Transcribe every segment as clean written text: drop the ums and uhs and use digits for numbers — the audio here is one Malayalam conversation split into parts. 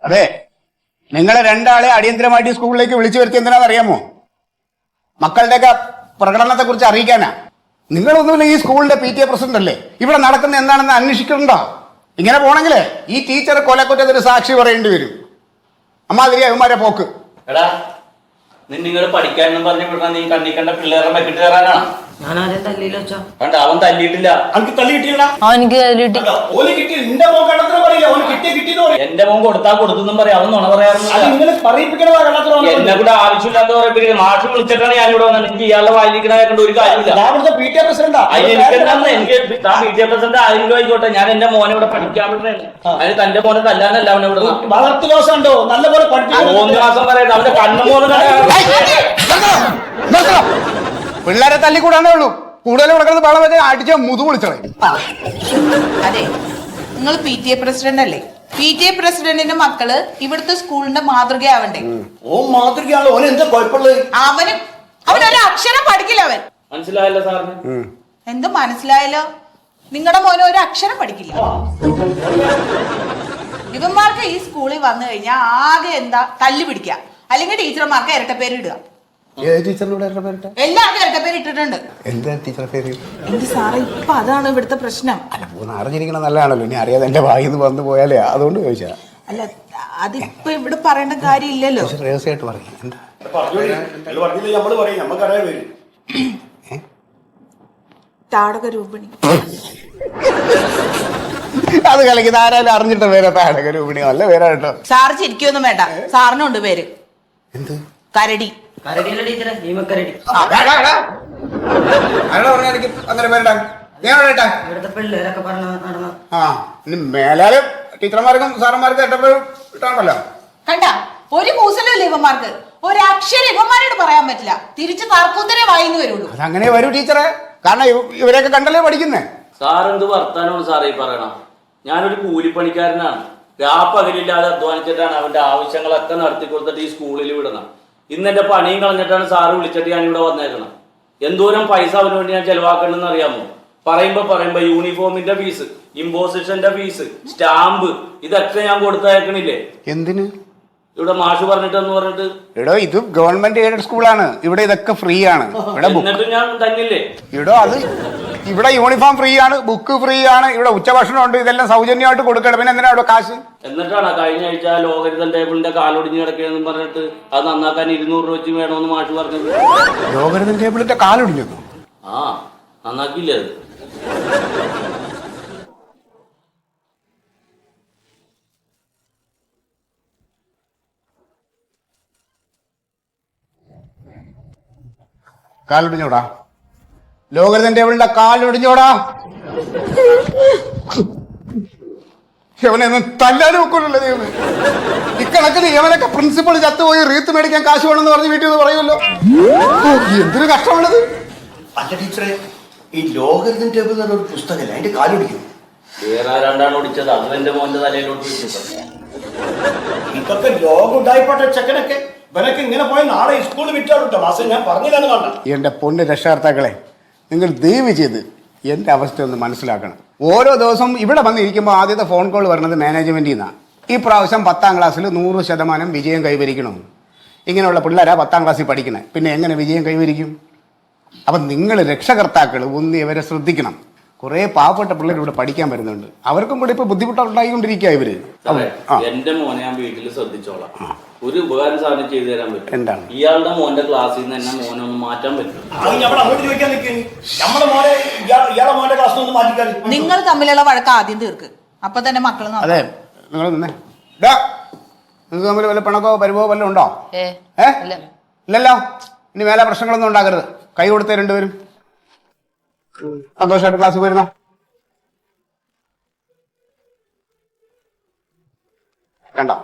അതെ, നിങ്ങളെ രണ്ടാളെ അടിയന്തരമായിട്ട് സ്കൂളിലേക്ക് വിളിച്ചു വരുത്തി എന്തിനാണെന്ന് അറിയാമോ? മക്കളുടെയൊക്കെ പ്രകടനത്തെ കുറിച്ച് അറിയിക്കാനാ. നിങ്ങളൊന്നുമില്ല ഈ സ്കൂളിന്റെ PTA പ്രസിഡന്റ് അല്ലേ? ഇവിടെ നടക്കുന്ന എന്താണെന്ന് അന്വേഷിക്കണ്ടോ? ഇങ്ങനെ പോണെങ്കിലേ ഈ ടീച്ചർ കൊലക്കുറ്റത്തിന് സാക്ഷി പറയേണ്ടി വരും. അമ്മാതിരി അവന്മാരെ പോക്ക്. എടാ, നിങ്ങൾ പഠിക്കാനെന്നും പറഞ്ഞു വിടണം. നീ കണ്ണിക്കണ്ട പിള്ളേരെ മെക്കിട്ട് കയറാനാണ്. ഞാനാരും തല്ലിയില്ല അച്ഛാ. കണ്ട, അവൻ തല്ലിയിട്ടില്ല. അവർക്ക് തല്ലി കിട്ടിയില്ല. അവനിക്ക് എന്റെ മോൻ കൊടുത്താ കൊടുത്തെന്നും പറയാം. അവൻ നുണ പറയാറുണ്ട്. എന്നെ കൂടെ ആവശ്യമില്ലാത്ത പറയുമ്പോഴേ മാഷ് വിളിച്ചിട്ടാണ് ഞാനിവിടെ വന്നത്. എനിക്ക് ഇയാളുടെ വായിലിരിക്കണ കേൾക്കേണ്ട ഒരു കാര്യമില്ല. എനിക്ക് PTA പ്രസിഡന്റ് 1000 രൂപ ആയിക്കോട്ടെ. ഞാൻ എന്റെ മോനെ ഇവിടെ പഠിക്കാൻ വിടുന്നതാണ്. അതിന് തന്റെ മോനെ തല്ലാനല്ല അവനെ ഇവിടെ വളർത്തു ദോഷമുണ്ടോ? നല്ലപോലെ പഠിപ്പിച്ചു. 3 മാസം പറയുന്നത് അവന്റെ കണ്ണുമോനെ പിള്ളേരെ തല്ലിക്കൂടാന്നേ ഉള്ളൂ. കൂടുതൽ കൊടുക്കുന്നത് പാളം വെച്ചാൽ അടിച്ച മുതു വിളിച്ചളെ. അതെ, നിങ്ങൾ PTA പ്രസിഡന്റ് അല്ലേ? PTA പ്രസിഡന്റിന്റെ മക്കള് ഇവിടുത്തെ സ്കൂളിന്റെ മാതൃകയാവണ്ടേ? ഓ മാതൃകയാണോ? ഓന് എന്താ കുഴപ്പമുള്ളത്? അവനൊരു അക്ഷരം പഠിക്കില്ല. അവൻ മനസ്സിലായല്ലോ സാറിന്? എന്ത് മനസ്സിലായല്ലോ? നിങ്ങളുടെ മോനെ ഒരു അക്ഷരം പഠിക്കില്ല. ഇവന്മാർക്ക് ഈ സ്കൂളിൽ വന്നു കഴിഞ്ഞാൽ ആകെ എന്താ തല്ലു പിടിക്കുക, അല്ലെങ്കിൽ ടീച്ചർമാർക്ക് ഇരട്ടപ്പേര് ഇടുക. എല്ലാവർക്കും ഇരട്ടപ്പേര് ഇട്ടിട്ടുണ്ട്. എന്താ ടീച്ചറെ പേര്? എന്ത് സാറേ, ഇപ്പൊ അതാണ് ഇവിടുത്തെ പ്രശ്നം. അല്ല, അറിഞ്ഞിരിക്കണം നല്ലതാണല്ലോ. ഇനി അറിയാതെ എന്റെ വായിന്ന് വന്നു പോയാലേ, അതുകൊണ്ട് ചോദിച്ചാ. അല്ല, അതിപ്പോ ഇവിടെ പറയേണ്ട കാര്യമില്ലല്ലോ. രഹസ്യമായിട്ട് പറയും. എന്താ താടക രൂപിണി. അത് കലക്കി ആരായാലും അറിഞ്ഞിട്ട് പേരാ താടക രൂപിണി. നല്ല പേരാ കേട്ടോ. സാറ് ചിരിക്കൊന്നും വേണ്ട, സാറിനുണ്ട് പേര്. എന്ത്? കരടി. കരടിയല്ല ടീച്ചറെ, ഭീമക്കരടി. അങ്ങനെ പേരിടാൻ ഇവിടുത്തെ പിള്ളേരൊക്കെ പറഞ്ഞ നടന്ന. ഇനി മേലാലും ടീച്ചർമാർക്കും സാറന്മാർക്കും ഏറ്റവും ഇട്ടാണല്ലോ. കണ്ട, ഒരു കൂസലും ഇല്ല ഇവന്മാർക്ക്. ഒരക്ഷരം ഇവന്മാരോട് പറയാൻ പറ്റില്ല. തിരിച്ച് തർക്കുത്തരെ വായിന്ന് വരുള്ളൂ. അതങ്ങനെ വരൂ ടീച്ചറെ. കാരണം ഇവരെയൊക്കെ കണ്ടല്ലേ പഠിക്കുന്നേ. സാറെന്ത് വർത്താനമാണ് സാറേ ഈ പറയണം? ഞാനൊരു കൂലിപ്പണിക്കാരനാണ്. രാപ്പകലില്ലാതെ അധ്വാനിച്ചിട്ടാണ് അവന്റെ ആവശ്യങ്ങളൊക്കെ നടത്തി കൊടുത്തിട്ട് ഈ സ്കൂളിൽ വിടണം. ഇന്ന് എന്റെ പണിയും കളഞ്ഞിട്ടാണ് സാറ് വിളിച്ചിട്ട് ഞാൻ ഇവിടെ വന്നേക്കണം. എന്തോരം പൈസ അവന് വേണ്ടി ഞാൻ ചെലവാക്കണമെന്ന് അറിയാമോ? പറയുമ്പോ യൂണിഫോമിന്റെ ഫീസ്, ഇമ്പോസിഷന്റെ ഫീസ്, സ്റ്റാമ്പ്, ഇതൊക്കെ ഞാൻ കൊടുത്തയക്കണില്ലേ? എന്തിന്? ഇവിടെ മാഷ് പറഞ്ഞിട്ടെന്ന് പറഞ്ഞിട്ട്. എടോ, ഇത് ഗവൺമെന്റ് എയ്ഡഡ് സ്കൂളാണ്. ഇവിടെ ഇതൊക്കെ ഫ്രീ ആണ്. എന്നിട്ടും ഞാൻ തന്നില്ലേ? ഇവിടെ യൂണിഫോം ഫ്രീ ആണ്, ബുക്ക് ഫ്രീ ആണ്, ഇവിടെ ഉച്ചഭക്ഷണം ഉണ്ട്. ഇതെല്ലാം സൗജന്യമായിട്ട് കൊടുക്കണം. പിന്നെ എന്തിനാ ഇവിടെ കാശ്? എന്നിട്ടാണ് കഴിഞ്ഞ ആഴ്ച ലോകരിതൻ ടേബിളിന്റെ കാലൊടിഞ്ഞ് കിടക്കുകയെന്ന് പറഞ്ഞിട്ട് അത് നന്നാക്കാൻ 200 രൂപ വെച്ച് വേണമെന്ന് മാഷ് പറഞ്ഞത്. ലോകരിതൻ ടേബിളിന്റെ കാലൊടിഞ്ഞു? ആ, നന്നാക്കില്ലേ അത്? കാലൊടിഞ്ഞോടാ? ലോകരിതൻ ടേബിളിന്റെ കാലൊടിഞ്ഞോടാ? ഇവനെയൊന്നും തല്ലാനും ഒക്കില്ലല്ലോ ദൈവമേ. ഇക്കണക്കിന് ഇവനൊക്കെ പ്രിൻസിപ്പൾ ചത്തുപോയി റീത്ത് മേടിക്കാൻ കാശ് വേണമെന്ന് പറഞ്ഞ് വീട്ടിൽ നിന്ന് പറയുമല്ലോ. എന്തൊരു കഷ്ടമുള്ളത്. അല്ല ടീച്ചറെ, ഈ ലോകരിതൻ ടേബിൾ എന്ന് പറഞ്ഞ ഒരു പുസ്തകമല്ല, അതിന്റെ കാലൊടിക്കും. വേറെ ആരാണ്ടാണ് ഓടിച്ചത്? അത് എന്റെ മോന്റെ തലയിലോട്ട് വെച്ചത്. ഇതൊക്കെ ലോകം ഉണ്ടായിപ്പോട്ടെ. ചെക്കനൊക്കെ ഇവനൊക്കെ ഇങ്ങനെ പോയി നാളെ സ്കൂളിൽ വിറ്റാറുണ്ടോ? മാസം ഞാൻ പറഞ്ഞില്ലെന്ന് വേണ്ട. എന്റെ പൊന്ന് രക്ഷകർത്താക്കളെ, നിങ്ങൾ ദയവ് ചെയ്ത് എന്റെ അവസ്ഥ ഒന്ന് മനസ്സിലാക്കണം. ഓരോ ദിവസവും ഇവിടെ വന്നിരിക്കുമ്പോൾ ആദ്യത്തെ ഫോൺ കോൾ വരുന്നത് മാനേജ്മെന്റിൽ നിന്നാണ്. ഈ പ്രാവശ്യം 10ാം ക്ലാസ്സിൽ 100% വിജയം കൈവരിക്കണം. ഇങ്ങനെയുള്ള പിള്ളേരാ 10ാം ക്ലാസ്സിൽ പഠിക്കണേ. പിന്നെ എങ്ങനെ വിജയം കൈവരിക്കും? അപ്പം നിങ്ങൾ രക്ഷകർത്താക്കൾ ഒന്ന് ഇവരെ ശ്രദ്ധിക്കണം. കുറെ പാവപ്പെട്ട പിള്ളേർ ഇവിടെ പഠിക്കാൻ വരുന്നുണ്ട്. അവർക്കും കൂടെ ഇപ്പൊ ബുദ്ധിമുട്ടുണ്ടായിക്കൊണ്ടിരിക്കുക ഇവര്. എന്റെ മോനെ ഞാൻ വീട്ടിൽ ശ്രദ്ധിച്ചോളാം. ഒരു ഉപകാരം സാധനം ചെയ്തു തരാൻ പറ്റും. എന്താണ്? ഇയാളുടെ മോന്റെ ക്ലാസ്സിൽ നിന്ന് എന്നെ മോനെ ഒന്ന് മാറ്റാൻ പറ്റും. നിങ്ങൾ തമ്മിലുള്ള വഴക്ക് ആദ്യം തീർക്ക്, അപ്പൊ തന്നെ മക്കൾ. അതെ, നിങ്ങൾ നിന്നേ. നിങ്ങൾക്ക് തമ്മിൽ വല്ല പിണക്കോ പരിഭവോ വല്ലതും ഉണ്ടോ? ഇല്ലല്ലോ. ഇനി മേലെ പ്രശ്നങ്ങളൊന്നും ഉണ്ടാക്കരുത്. കൈ കൊടുത്തേ രണ്ടുപേരും. സന്തോഷമായിട്ട് ക്ലാസ്സിൽ പോയിരുന്നോ? കണ്ടോ,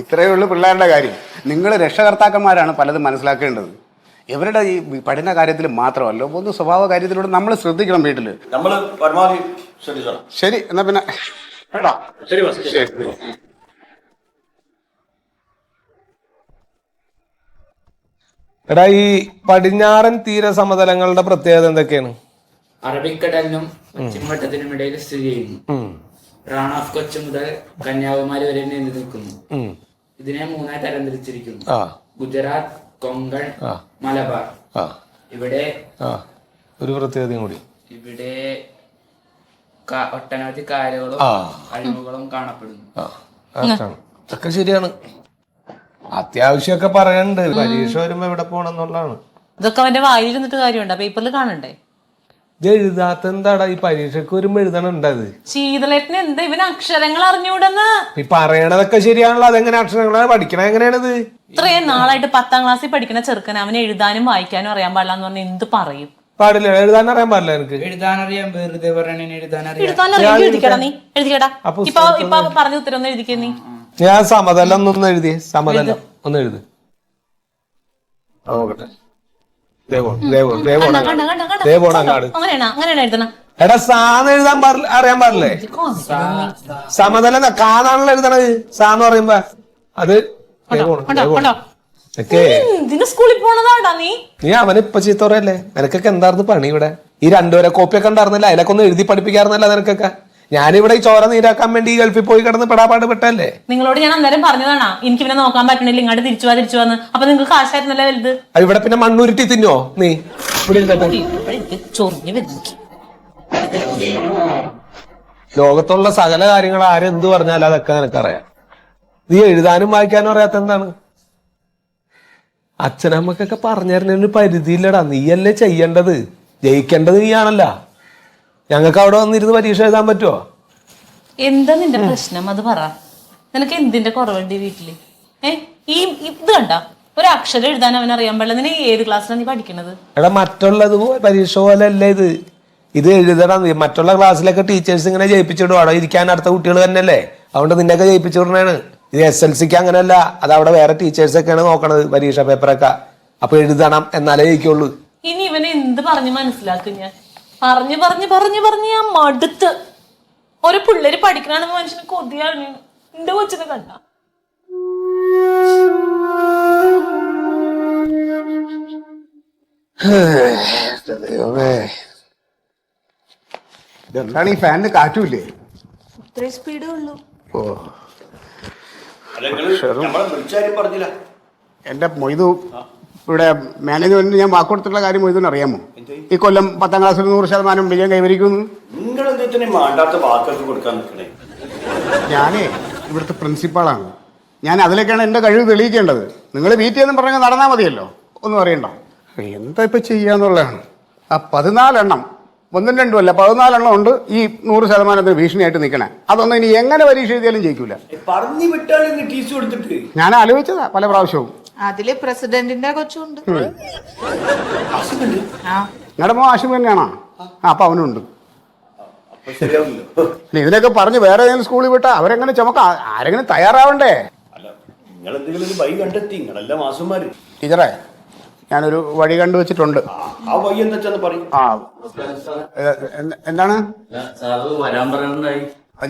ഇത്രയേ ഉള്ളൂ പിള്ളേരുടെ കാര്യം. നിങ്ങൾ രക്ഷകർത്താക്കന്മാരാണ് പലതും മനസ്സിലാക്കേണ്ടത്. ഇവരുടെ ഈ പഠന കാര്യത്തിൽ മാത്രമല്ല, ഒന്ന് സ്വഭാവ കാര്യത്തിലൂടെ നമ്മൾ ശ്രദ്ധിക്കണം. വീട്ടില് നമ്മൾ പരമാവധി ശ്രദ്ധിക്കണം. ശരി, എന്നാ പിന്നെ കേട്ടോ. ശരി. എടാ, ഈ പടിഞ്ഞാറൻ തീര സമതലങ്ങളുടെ പ്രത്യേകത എന്തൊക്കെയാണ്? അറബിക്കടലിനും പശ്ചിമഘട്ടത്തിനും ഇടയിൽ സ്ഥിതി ചെയ്യുന്നു. റാൺ ഓഫ് കൊച്ചി മുതൽ കന്യാകുമാരി വരെ നീണ്ടു നിൽക്കുന്നു. ഇതിനെ 3 തരംതിരിച്ചിരിക്കുന്നു: ഗുജറാത്ത്, കൊങ്കൺ, മലബാർ. ഇവിടെ ഒരു പ്രത്യേകതയും കൂടി, ഇവിടെ ഒട്ടനവധി കായലുകളും അഴിമുകളും കാണപ്പെടുന്നു. ഇതൊക്കെ ശരിയാണ്. അത്യാവശ്യമൊക്കെ പറയണ്ട്. പരീക്ഷ വരുമ്പോ എവിടെ പോണം എന്നുള്ളതാണ്. ഇതൊക്കെ അവന്റെ വായിലിരുന്നിട്ട് കാര്യമുണ്ടോ? പേപ്പറിൽ കാണണ്ടേ? ഇത് എഴുതാത്ത എന്താടാ? ഈ പരീക്ഷക്ക് വരുമ്പോ എഴുതണുണ്ടത്. ശീതളേട്ടന് എന്താ ഇവന് അക്ഷരങ്ങൾ അറിഞ്ഞൂടെന്ന്? ഈ പറയണതൊക്കെ ശരിയാണല്ലോ. അതെങ്ങനെ അക്ഷരങ്ങളാണ് പഠിക്കണ? എങ്ങനെയാണിത്? ഇത്രയും നാളായിട്ട് 10ാം ക്ലാസ്സിൽ പഠിക്കുന്ന ചെറുക്കൻ അവന് എഴുതാനും വായിക്കാനും അറിയാൻ പാടില്ല എന്ന് പറഞ്ഞാൽ എന്ത് പറയും? പാടില്ല. എഴുതാൻ അറിയാൻ പാടില്ല എനിക്ക്. എഴുതാനറിയാം, വെറുതെ പറയണ എഴുതാനറിയാം. എഴുതിക്കടാ നീ, എഴുതിക്കടാ. ഇപ്പൊ പറഞ്ഞ ഉത്തരം ഒന്ന് എഴുതിക്കേ നീ. ഞാൻ സമതലം ഒന്ന് എഴുതിയേ. സമതലം ഒന്ന് എഴുതി. നോക്കട്ടെ. അങ്ങനെയാണ് എഴുതണം. എടാ സാന്ന് എഴുതാൻ അറിയാൻ പാടില്ലേ? സമതലം കാന്നാണല്ലോ എഴുതണത്. സാന്ന് പറയുമ്പോ അത് സ്കൂളിൽ പോണതാടാ നീ. നീ അവന് ഇപ്പൊ ചീത്ത പറയല്ലേ? നിനക്കൊക്കെ എന്തായിരുന്നു പണി ഇവിടെ? ഈ 2 വരെ കോപ്പിയൊക്കെ ഉണ്ടായിരുന്നില്ല? അതിലൊക്കെ ഒന്ന് എഴുതി പഠിപ്പിക്കാറുന്നല്ല നിനക്കൊക്കെ? ഞാനിവിടെ ഈ ചോര നീരാക്കാൻ വേണ്ടി ഗൾഫിൽ പോയി കിടന്ന് പെടാപാട് പെട്ടല്ലേ? നിങ്ങളോട് ഞാൻ അന്നേരം പറഞ്ഞതാണാ എനിക്ക് ഇവനെ നോക്കാൻ പറ്റണില്ല, ഇങ്ങോട്ട് തിരിച്ചു വന്ന്. അപ്പൊ നിങ്ങൾക്ക് കാശായിരുന്നല്ലേ വലുത്. ഇവിടെ പിന്നെ മണ്ണുരുട്ടി തിന്നോ നീ? ചൊറിഞ്ഞു വരുന്നു. ലോകത്തുള്ള സകല കാര്യങ്ങൾ ആരെന്ത് പറഞ്ഞാലും അതൊക്കെ നിനക്കറിയാം. നീ എഴുതാനും വായിക്കാനും അറിയാത്ത എന്താണ്? അച്ഛനമ്മക്കൊക്കെ പറഞ്ഞിരുന്നതിന് പരിധിയില്ലടാ. നീയല്ലേ ചെയ്യേണ്ടത്, ജയിക്കേണ്ടത് നീയാണല്ല. ഞങ്ങൾക്ക് അവിടെ വന്നിരുന്ന് പരീക്ഷ എഴുതാൻ പറ്റുമോ? എന്താ നിന്റെ പ്രശ്നം? അത് പറ. നിനക്ക് എന്തിന്റെ കുറവുണ്ട് വീട്ടില്? ഈ ഇത് കണ്ട ഒരു അക്ഷരം എഴുതാൻ അവൻ അറിയാൻ പാടില്ല. നിന്നെ ഏത് ക്ലാസ്സിലാണ് നീ പഠിക്കണത്? എടാ മറ്റുള്ളത് പരീക്ഷ പോലെ അല്ല ഇത്. ഇത് എഴുതണം. മറ്റുള്ള ക്ലാസ്സിലൊക്കെ ടീച്ചേഴ്സ് ഇങ്ങനെ ജയിപ്പിച്ചിടും. അവിടെ ഇരിക്കാൻ അടുത്ത കുട്ടികൾ തന്നെയല്ലേ, അതുകൊണ്ട് നിന്നൊക്കെ ജയിപ്പിച്ചു വിടണേണ്. ഇത് SLCക്ക് അങ്ങനെയല്ല. അത് അവിടെ വേറെ ടീച്ചേഴ്സൊക്കെയാണ് നോക്കണത് പരീക്ഷ പേപ്പറൊക്കെ. അപ്പൊ എഴുതണം എന്നാലേ ജയിക്കുള്ളൂ. ഇനി ഇവനെ എന്ത് പറഞ്ഞ് മനസ്സിലാക്കും ഞാൻ? പറഞ്ഞ് ഞാൻ മടുത്ത്. ഓരോ പിള്ളേര് പഠിക്കണമെന്ന് മനുഷ്യന് കൊതിയാണ്. എന്റെ കൊച്ചിനെ കണ്ട ഇതെന്താണ് ഈ ഫാനിന് കാറ്റുമില്ലേ? ഇത്രയും സ്പീഡേ ഉള്ളൂ. ഓ പറഞ്ഞില്ല. എന്റെ മൊയ്തു ഇവിടെ മാനേജ്മെന്റിന് ഞാൻ വാക്കുകൊടുത്തിട്ടുള്ള കാര്യം മൊയ്തുവിന് അറിയാമോ? ഈ കൊല്ലം 10ാം ക്ലാസ്സിൽ 100% വിജയം കൈവരിക്കുന്നു. നിങ്ങൾ എന്തിനും വേണ്ടാത്ത വാക്കൊക്കെ കൊടുക്കാൻ നിൽക്കണേ? ഞാനേ ഇവിടുത്തെ പ്രിൻസിപ്പാളാണ്. ഞാൻ അതിലേക്കാണ് എൻ്റെ കഴിവ് തെളിയിക്കേണ്ടത്. നിങ്ങൾ വീട്ടിൽ നിന്നും പറഞ്ഞാൽ നടന്നാൽ മതിയല്ലോ, ഒന്നും അറിയണ്ട. എന്താ ഇപ്പം ചെയ്യാന്നുള്ളതാണ്. ആ 14 എണ്ണം, 1ഉം 2ഉം അല്ല 14 എണ്ണം ഉണ്ട് ഈ 100% ഭീഷണിയായിട്ട് നിൽക്കണേ. അതൊന്നും ഇനി എങ്ങനെ പരീക്ഷ എഴുതിയാലും ജയിക്കൂല. പറഞ്ഞു വിട്ടാലും ടീച്ചർ കൊടുത്തിട്ട് ഞാൻ ആലോചിച്ചതാ പല പ്രാവശ്യവും. അതില് പ്രസിഡന്റിന്റെ കൊച്ചുണ്ട്. നിങ്ങളുടെ മോ ആശുപത്രി തന്നെയാണോ? അപ്പൊ അവനുണ്ട്. ഇതിനൊക്കെ പറഞ്ഞ് വേറെ ഏതെങ്കിലും സ്കൂളിൽ വിട്ടാ അവരെങ്ങനെ ചുമക്കാം? ആരെങ്കിലും തയ്യാറാവണ്ടേ? അല്ല, നിങ്ങൾ എന്തെങ്കിലും ഒരു വഴി കണ്ടെത്തി. നിങ്ങളല്ല മാസുമാര്. ടീച്ചറെ, ഞാനൊരു വഴി കണ്ടുവച്ചിട്ടുണ്ട്. ആ വഴി എന്താ പറയും? എന്താണ് സാറ് വരാൻ പറയണ്ടായി?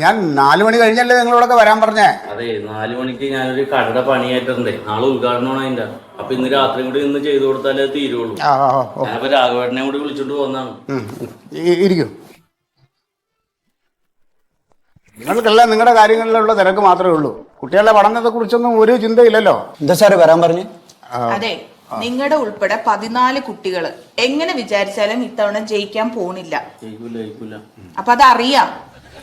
ഞാൻ 4 മണി കഴിഞ്ഞല്ലേ നിങ്ങളോടൊക്കെ വരാൻ പറഞ്ഞേ? അതെ, 4 മണിക്ക് ഞാനൊരു കടയുടെ പണിയായിട്ടുണ്ട്. നാളെ ഉദ്ഘാടനമാണ് അതിന്റെ. അപ്പൊ ഇന്ന് രാത്രി കൂടി ഇന്ന് ചെയ്തു കൊടുത്താലേ തീരുള്ളൂ. ഞാനപ്പോ രാഘവേട്ടനെ കൂടി വിളിച്ചോണ്ട് പോന്നാണ്. ഇരിക്കും. നിങ്ങൾക്കെല്ലാം നിങ്ങളുടെ കാര്യങ്ങളിലുള്ള തിരക്ക് മാത്രമേ ഉള്ളൂ. കുട്ടികളുടെ പഠനത്തെ കുറിച്ചൊന്നും ഒരു ചിന്തയില്ലല്ലോ. എന്താ സാറേ വരാൻ പറഞ്ഞു? അതെ, നിങ്ങളുടെ ഉൾപ്പെടെ 14 കുട്ടികള് എങ്ങനെ വിചാരിച്ചാലും ഇത്തവണ ജയിക്കാൻ പോണില്ല. അപ്പൊ അതറിയാം.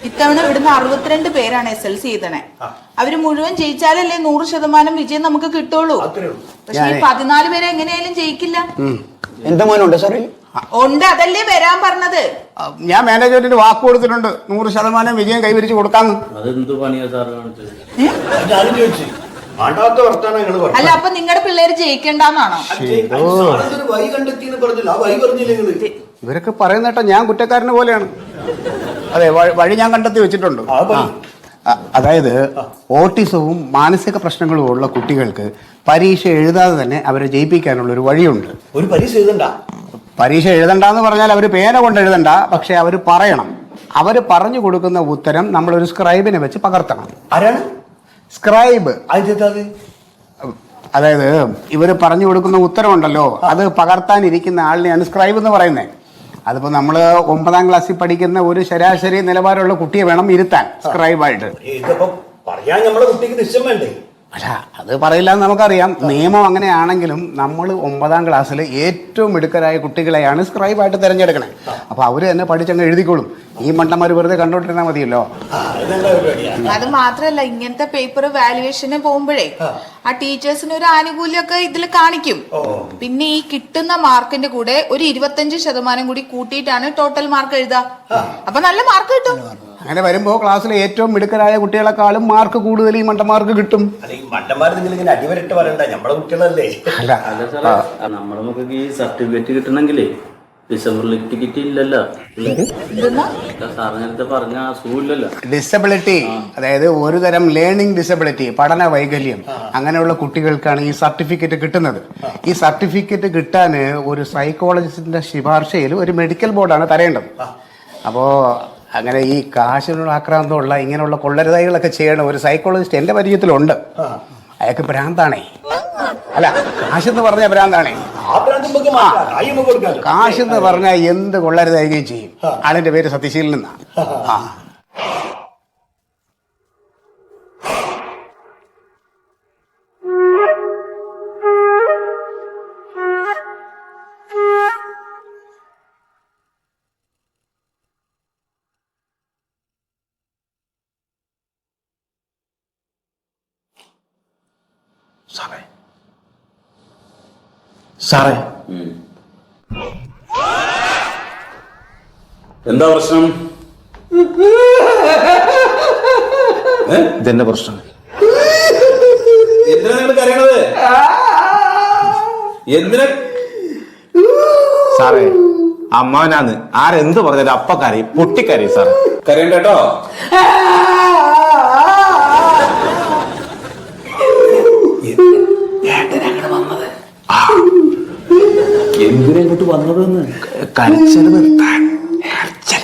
ഇത്തവണ ഇവിടുന്ന് 62 പേരാണ് SLC എഴുതണേ. അവര് മുഴുവൻ ജയിച്ചാലല്ലേ 100% വിജയം നമുക്ക് കിട്ടുള്ളൂ. പക്ഷെ ഈ 14 പേരെ എങ്ങനെയായാലും ജയിക്കില്ല. എന്റെ മോനുണ്ട് സാറേ? ഉണ്ട്, അതല്ലേ വരാൻ പറഞ്ഞത്. ഞാൻ മാനേജ്മെന്റിന് വാക്ക് കൊടുത്തിട്ടുണ്ട് 100% വിജയം കൈവരിച്ചു കൊടുക്കാന്ന്. അതെന്ത് പണിയാ സാറ് കാണിച്ചത്? ഞാനും ചോദിച്ചു. വേണ്ടാത്ത വർത്താനം നിങ്ങൾ പറഞ്ഞു. അല്ല, അപ്പൊ നിങ്ങളുടെ പിള്ളേര് ജയിക്കണ്ടെന്നാണോ? വഴി കണ്ടെത്തി പറഞ്ഞില്ല. ആ വഴി പറഞ്ഞില്ല നിങ്ങൾ. ഇവരൊക്കെ പറയുന്ന കേട്ടോ ഞാൻ കുറ്റക്കാരന് പോലെയാണ്. അതെ, വഴി ഞാൻ കണ്ടെത്തി വെച്ചിട്ടുണ്ട്. അതായത് ഓട്ടിസവും മാനസിക പ്രശ്നങ്ങളും ഉള്ള കുട്ടികൾക്ക് പരീക്ഷ എഴുതാതെ തന്നെ അവരെ ജയിപ്പിക്കാനുള്ള ഒരു വഴിയുണ്ട്. ഒരു പരീക്ഷ എഴുതണ്ട. പരീക്ഷ എഴുതണ്ടെന്ന് പറഞ്ഞാൽ അവർ പേന കൊണ്ട് എഴുതണ്ട. പക്ഷെ അവർ പറയണം. അവർ പറഞ്ഞു കൊടുക്കുന്ന ഉത്തരം നമ്മളൊരു സ്ക്രൈബിനെ വെച്ച് പകർത്തണം. ആരാണ് സ്ക്രൈബ്? അതായത് ഇവര് പറഞ്ഞു കൊടുക്കുന്ന ഉത്തരവുണ്ടല്ലോ, അത് പകർത്താനിരിക്കുന്ന ആളിനെയാണ് സ്ക്രൈബ് എന്ന് പറയുന്നത്. അതിപ്പോൾ നമ്മൾ 9ാം ക്ലാസ്സിൽ പഠിക്കുന്ന ഒരു ശരാശരി നിലവാരമുള്ള കുട്ടിയെ വേണം ഇരുത്താൻ സ്ക്രൈബായിട്ട്. ഇതിപ്പോ പറയാൻ നമ്മളെ കുട്ടിക്ക് നിശ്ചയം വേണ്ടേ? അല്ല, അത് പറയില്ല എന്ന് നമുക്കറിയാം. നിയമം അങ്ങനെയാണെങ്കിലും നമ്മൾ 9ാം ക്ലാസ്സിൽ ഏറ്റവും മിടുക്കരായ കുട്ടികളെയാണ് സ്ക്രൈബായിട്ട് തിരഞ്ഞെടുക്കണേ. അപ്പോൾ അവർ തന്നെ പഠിച്ചങ്ങ് എഴുതിക്കോളും. ഈ മണ്ടന്മാർ വെറുതെ കണ്ടോണ്ടിരുന്നാൽ മതിയല്ലോ. അത് മാത്രല്ല, ഇങ്ങനത്തെ പേപ്പർ വാല്യുവേഷന് പോകുമ്പോഴേ ആ ടീച്ചേഴ്സിന് ഒരു ആനുകൂല്യമൊക്കെ ഇതിൽ കാണിക്കും. പിന്നെ ഈ കിട്ടുന്ന മാർക്കിന്റെ കൂടെ ഒരു 25% കൂടി കൂട്ടിയിട്ടാണ് ടോട്ടൽ മാർക്ക് എഴുതുക. അപ്പൊ നല്ല മാർക്ക് കിട്ടും. അങ്ങനെ വരുമ്പോൾ ക്ലാസ്സിലെ ഏറ്റവും മിടുക്കരായ കുട്ടികളെക്കാളും മാർക്ക് കൂടുതൽ ഈ മണ്ടന്മാർക്ക് കിട്ടും. ഈ മണ്ടന്മാർ നിങ്ങൾ ഇങ്ങനെ അടിവരട്ട് പറയണ്ട, നമ്മളെ കുട്ടികളല്ലേ. അല്ല നമ്മുടെ നമുക്ക് ഈ സർട്ടിഫിക്കറ്റ് കിട്ടണമെങ്കിലേ ഡിസബിലിറ്റി കിറ്റ് ഇല്ലല്ലോ. സാർ നേരത്തെ പറഞ്ഞ അസുഖമില്ലല്ലോ. ഡിസബിലിറ്റി അതായത് ഒരു തരം ലേണിംഗ് ഡിസബിലിറ്റി, പഠന വൈകല്യം, അങ്ങനെയുള്ള കുട്ടികൾക്കാണ് ഈ സർട്ടിഫിക്കറ്റ് കിട്ടുന്നത്. ഈ സർട്ടിഫിക്കറ്റ് കിട്ടാൻ ഒരു സൈക്കോളജിസ്റ്റിന്റെ ശുപാർശയിൽ ഒരു മെഡിക്കൽ ബോർഡാണ് തരേണ്ടത്. അപ്പോൾ അങ്ങനെ ഈ കാശിനുള്ള ആക്രാന്തമുള്ള ഇങ്ങനെയുള്ള കൊള്ളരുതായികളൊക്കെ ചെയ്യണ ഒരു സൈക്കോളജിസ്റ്റ് എൻ്റെ പരിചയത്തിലുണ്ട്. അയാൾക്ക് ഭ്രാന്താണേ. അല്ല, കാശെന്ന് പറഞ്ഞാൽ ഭ്രാന്താണേ. കാശെന്ന് പറഞ്ഞാൽ എന്ത് കൊള്ളരുതായികയും ചെയ്യും. ആളിന്റെ പേര് സത്യശീലൻ എന്നാണ്. സാറേ, എന്താ പ്രശ്നം? ഇതെന്നെ പ്രശ്നം. എന്തിനാ നിങ്ങൾ കരയണത്? എന്തിനാ? സാറേ, അമ്മാവനാന്ന് ആരെന്ത് പറഞ്ഞാലും അപ്പ കരയും, പൊട്ടിക്കരയും സാറേ. കരയണ്ട കേട്ടോ. എന്തിനാ ഇങ്ങോട്ട് വന്നതെന്ന്? കരച്ചല് നിർത്താൻ.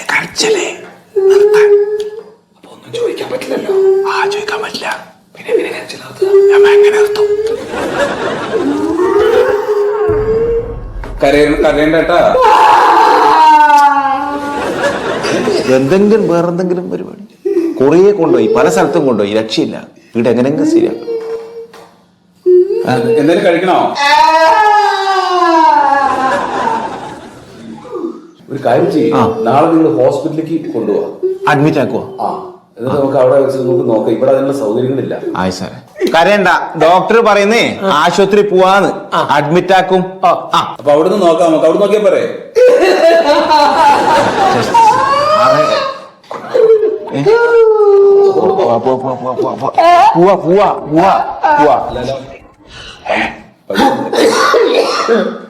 കരച്ചല് നിർത്താൻ. അപ്പൊ ഒന്നും ചോദിക്കാൻ പറ്റില്ലല്ലോ. ചോദിക്കാൻ പറ്റില്ല. പിന്നെ എങ്ങനെ കരച്ചിൽ നിർത്തുക? എങ്ങനെ നിർത്തും? കരയണ്ട കേട്ടാ. എന്തെങ്കിലും വേറെന്തെങ്കിലും പരിപാടി കുറേ കൊണ്ടുപോയി, പല സ്ഥലത്തും കൊണ്ടുപോയി, രക്ഷയില്ല. വീട് എങ്ങനെയെങ്കിലും ശരിയാക്കും. എന്തെങ്കിലും കഴിക്കണോ? ഒരു കാര്യം ചെയ്യും, നാളെ നിങ്ങൾ ഹോസ്പിറ്റലിലേക്ക് കൊണ്ടുപോവാ, അഡ്മിറ്റ് ആക്കുവോ? എന്നിട്ട് നമുക്ക് അവിടെ വെച്ച് നമുക്ക് നോക്കാം. ഇവിടെ അതിനുള്ള സൗകര്യങ്ങളില്ല. ആയി സാറേ, കരയണ്ട. ഡോക്ടർ പറയുന്നേ ആശുപത്രി പോവാന്ന്, അഡ്മിറ്റ് ആക്കും. അപ്പൊ അവിടുന്ന് നോക്കാം, നമുക്ക് അവിടെ നോക്കിയാ പോരെ?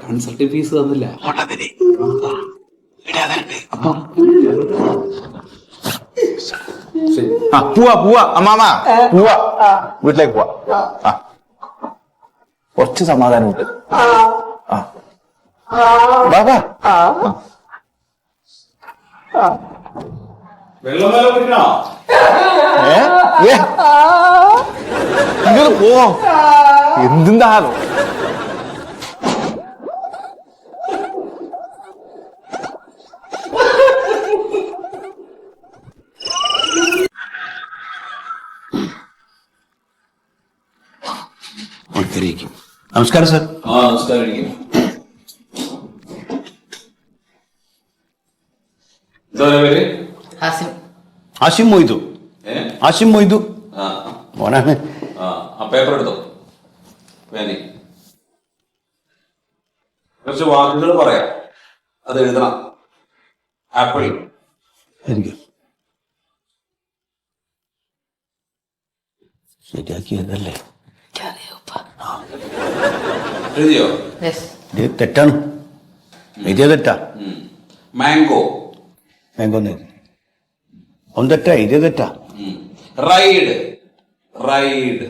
കൺസൾട്ടിംഗ് ഫീസ് തന്നില്ല. പോവാ അമ്മാമ, പോവാ, വീട്ടിലേക്ക് പോവാ. കുറച്ച് സമാധാനമുണ്ട്. വെള്ളം വല്ല കുടിക്കണോ? നിങ്ങൾ പോ. എന്തിന്താണോ? നമസ്കാരം സാർ. നമസ്കാരം. എന്താ പേര്? ആസിം മൊയ്തു. ആസിം മൊയ്തു മോനാണ്. ആ പേപ്പർ എടുത്തോ. വേനി കുറച്ച് വാക്കുകൾ പറയാം, അത് എഴുതണം. ആപ്പിൾ. ശരിയാക്കിയതല്ലേ? എഴുതിയോ? ഇത് തെറ്റാണ്. എഴുതിയ തെറ്റാ. മാംഗോ. മാംഗോ ഒന്ന് തെറ്റാ, എഴുതിയ തെറ്റാ. റൈഡ്. റൈഡ്.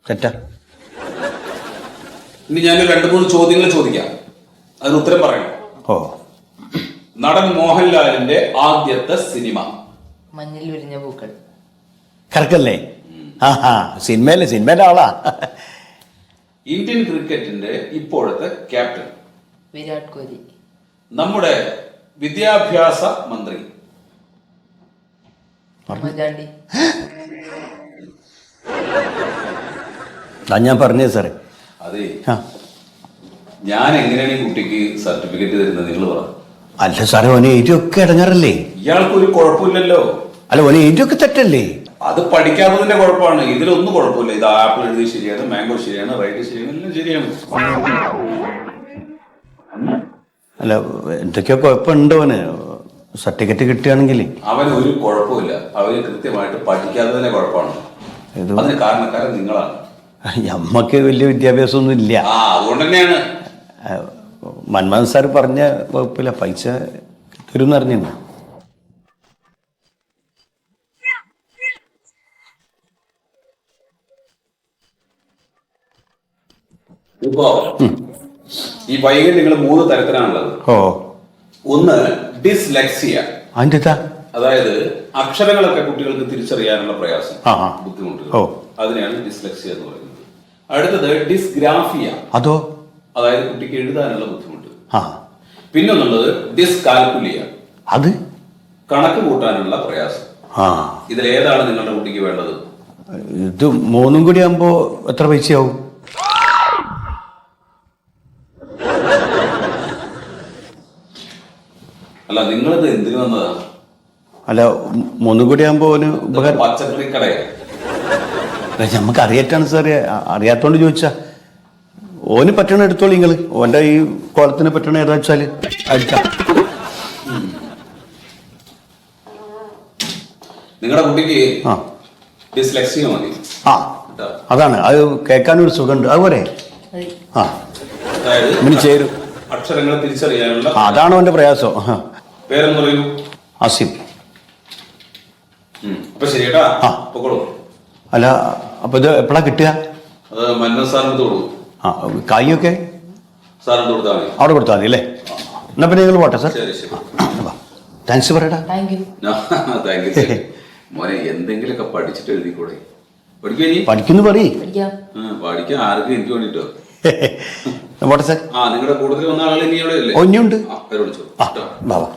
തെറ്റാ. ഇനി ഞാനൊരു 2-3 ചോദ്യങ്ങൾ ചോദിക്കാം, അതിന് ഉത്തരം പറയണം. നടൻ മോഹൻലാലിന്റെ ആദ്യത്തെ സിനിമ? മഞ്ഞിൽ വിരിഞ്ഞ പൂക്കൾ. കറക്കല്ലേ? സിനിമയിലെ ആളാ. ഇന്ത്യൻ ക്രിക്കറ്റിന്റെ ഇപ്പോഴത്തെ ക്യാപ്റ്റൻ, വിരാട് കോഹ്ലി. നമ്മുടെ വിദ്യാഭ്യാസ മന്ത്രി, ഉമ്മൻചാണ്ടി. ഞാൻ പറഞ്ഞത് സാറേ. അതെ, ഞാൻ എങ്ങനെയാണ് ഈ കുട്ടിക്ക് സർട്ടിഫിക്കറ്റ് തരുന്നത് നിങ്ങൾ പറ. അല്ല സാറേ, ഓനെ എഴുതിയൊക്കെ ഇടങ്ങാറല്ലേ? ഇയാൾക്കൊരു കുഴപ്പമില്ലല്ലോ. അല്ല, ഓനെ എഴുതിയൊക്കെ തെറ്റല്ലേ? അത് പഠിക്കാത്തതിന്റെ കുഴപ്പമാണ്. ഇതിലൊന്നും കുഴപ്പമില്ല. ഇത് ആപ്പിൾ എഴുതി ശരിയാണ്, മാംഗോ ശരിയാണ്, റൈറ്റ് ശരിയാണ്, എല്ലാം ശരിയാണ്. അല്ല, എന്തൊക്കെയോ കുഴപ്പമുണ്ടോ അവന്? സർട്ടിഫിക്കറ്റ് കിട്ടുകയാണെങ്കിൽ. അവന് ഒരു കുഴപ്പമില്ല. അവന് കൃത്യമായിട്ട് പഠിക്കാത്തതിന്റെ കുഴപ്പമാണ്. അതിന് കാരണക്കാരൻ നിങ്ങളാണ്. നമ്മക്ക് വലിയ വിദ്യാഭ്യാസമൊന്നും ഇല്ല. അതുകൊണ്ട് തന്നെയാണ്. മൻമോഹൻ സാർ പറഞ്ഞ കുഴപ്പമില്ല, പൈസ തരും അറിഞ്ഞു. ഇപ്പോ ഈ വൈകി നിങ്ങൾ 3 തരത്തിലാണുള്ളത്. ഒന്ന് ഡിസ്ലെക്സിയ. അതായത് അക്ഷരങ്ങളൊക്കെ കുട്ടികൾക്ക് തിരിച്ചറിയാനുള്ള പ്രയാസം, ബുദ്ധിമുട്ടുകൾ, അതിനെയാണ് ഡിസ്ലെക്സിയ എന്ന് പറയുന്നത്. അടുത്തത് ഡിസ്ഗ്രാഫിയ. അതായത് കുട്ടിക്ക് എഴുതാനുള്ള ബുദ്ധിമുട്ട്. പിന്നൊന്നുള്ളത് ഡിസ്കാൽക്കുലിയ. അത് കണക്ക് കൂട്ടാനുള്ള പ്രയാസം. ഇതിലേതാണ് നിങ്ങളുടെ കുട്ടിക്ക് വേണ്ടത്? ഇത് 3 കൂടി ആകുമ്പോ എത്ര പൈസയാവും? അല്ല, നിങ്ങളിത് എന്തിനു വന്നതാ? അല്ല, 3 കൂടി ആകുമ്പോ പച്ചക്കറി കടയാണ്. നമുക്ക് അറിയാറ്റാണ് സാറേ, അറിയാത്തോണ്ട് ചോദിച്ചാ. ഓന് പറ്റണ എടുത്തോളൂ നിങ്ങള്. ഓന്റെ ഈ കോലത്തിന് പറ്റണ ഏതാ വെച്ചാല് അടിക്കാം. നിങ്ങളുടെ കുട്ടിക്ക് ഡിസ്ലെക്സിയ മതി. അതാണ്, അത് കേൾക്കാനൊരു സുഖമുണ്ട്. അതുപോലെ ചേരും. അക്ഷരങ്ങളെ തിരിച്ചറിയാനുള്ള അതാണ് അവന്റെ പ്രയാസം. പേരെന്ന് പറയൂ. ആസിം. അപ്പൊ ശരിയേട്ടാ, പൊക്കോളൂ. അല്ല, അപ്പൊ ഇത് എപ്പോഴാ കിട്ടുക? അത് മന്മൻ സാറിന് കൊടുക്കും. കായൊക്കെ സാറിന് കൊടുത്താൽ മതി. അവിടെ കൊടുത്താൽ മതി അല്ലേ? എന്നാ പിന്നെ നിങ്ങൾ പോട്ടെ സാർ. ശരി ശരി. താങ്ക്സ് പറയടാ. Thank you. മോനെ, എന്തെങ്കിലുമൊക്കെ പഠിച്ചിട്ട് എഴുതിക്കൂടെ? പഠിക്കുന്നു പറയും. പഠിക്കാൻ ആർക്കും എനിക്ക് വേണ്ടിട്ടോ. പോട്ടെ സാർ. നിങ്ങളുടെ കൂടുതൽ വന്ന ആളുകൾ ഇനി അവിടെ ഇല്ലേ? ഒന്നുണ്ട്. പേര് വിളിച്ചോ. ബാബാ.